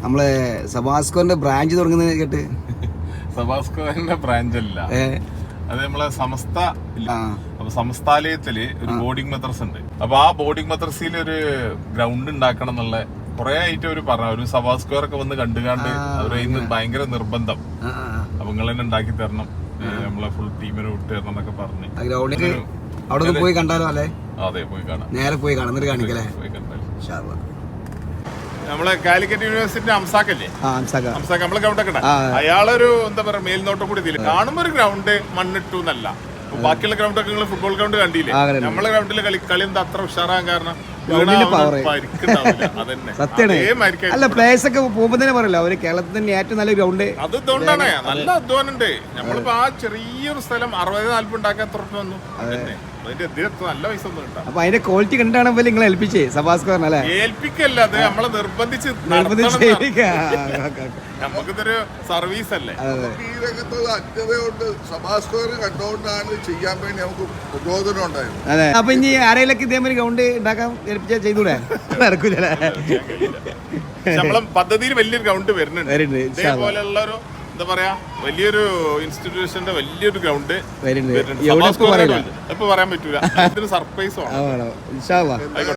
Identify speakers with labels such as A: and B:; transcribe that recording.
A: നമ്മളെ സബാസ്കോന്റെ ബ്രാഞ്ച് തുടങ്ങുന്നത് കേട്ട്.
B: സബാസ്കോന്റെ ബ്രാഞ്ച് അല്ല, അത് നമ്മളെ സമസ്ത. അപ്പൊ സമസ്താലയത്തില് ഒരു ബോർഡിംഗ് മദ്രസ ഉണ്ട്. അപ്പൊ ആ ബോർഡിംഗ് മദ്രസയിൽ ഒരു ഗ്രൗണ്ട് ഉണ്ടാക്കണം എന്നുള്ള കുറെ ആയിട്ട് അവര് പറഞ്ഞു. ഒരു സബാസ്കോർ ഒക്കെ വന്ന് കണ്ടുകാണ്ട് അവര് ഭയങ്കര നിർബന്ധം. അപ്പൊ നിങ്ങൾ തന്നെ ഉണ്ടാക്കി തരണം, നമ്മളെ ഫുൾ ടീമിനെ വിട്ട് തരണം എന്നൊക്കെ പറഞ്ഞു.
A: അവിടെ പോയി കണ്ടാലോ അല്ലേ?
B: അതെ, പോയി കാണാം.
A: നേരെ പോയി കാണുന്നൊരു കാണിക്കല്ലേ?
B: നമ്മളെ കാലിക്കറ്റ് യൂണിവേഴ്സിറ്റി അംസാക്കല്ലേ, അംസാക്ക് നമ്മളെ ഗ്രൗണ്ട് ഒക്കെ അയാളൊരു എന്താ പറയാ മേൽനോട്ടം കൂടി ഇതില് കാണുമ്പോ ഒരു ഗ്രൗണ്ട് മണ്ണിട്ടു എന്നല്ല. ബാക്കിയുള്ള ഗ്രൗണ്ട് ഒക്കെ നിങ്ങൾ ഫുട്ബോൾ ഗ്രൗണ്ട് കണ്ടില്ലേ? നമ്മളെ ഗ്രൗണ്ടിൽ കളി എന്താ അത്ര ഉഷാറാൻ കാരണം
A: അല്ല, പ്ലേയേഴ്സ് ഒക്കെ പോകുമ്പോ തന്നെ പറയല്ലോ അവര് കേരളത്തിൽ തന്നെ ഏറ്റവും നല്ല ഗ്രൗണ്ട്.
B: അത് ഇതുകൊണ്ടാണ് നല്ല അധ്വാനം ഉണ്ട്. നമ്മളിപ്പോ ആ ചെറിയൊരു സ്ഥലം 60-40 ഉണ്ടാക്കാൻ തുറന്നു വന്നു. നല്ല പൈസ ഒന്നും കിട്ടാം.
A: അപ്പൊ അതിന്റെ ക്വാളിറ്റി കണ്ടാണ് നിങ്ങൾ ഏൽപ്പിച്ചേ സബാസ്കോറിനെ അല്ലേ?
B: ഏൽപ്പിക്കല്ല, അത് നമ്മളെ നിർബന്ധിച്ച് നമുക്കിതൊരു സർവീസ് അല്ലേ.
C: ഈ രംഗത്തുള്ള അജ്ഞതയുണ്ട്. സബാസ്കോർ കണ്ടുകൊണ്ടാണ് ചെയ്യാൻ വേണ്ടി നമുക്ക് പ്രചോദനം ഉണ്ടായിരുന്നു.
A: അതെ, അപ്പൊ ഇനി ആരെയൊക്കെ ഇതേമാതിരി ഗ്രൗണ്ട് ഉണ്ടാക്കാൻ ഏൽപ്പിച്ചാൽ ചെയ്തൂടെ? നടക്കൂല.
B: നമ്മളെ പദ്ധതിയിൽ വലിയൊരു ഗ്രൗണ്ട് വരുന്നുണ്ട്. ഇതേപോലെയുള്ള ഒരു എന്താ പറയാ വലിയൊരു ഇൻസ്റ്റിറ്റ്യൂഷന്റെ വലിയൊരു ഗ്രൗണ്ട് ഇപ്പൊ പറയാൻ പറ്റൂല. ഇതിന് സർപ്രൈസ് ആണ്.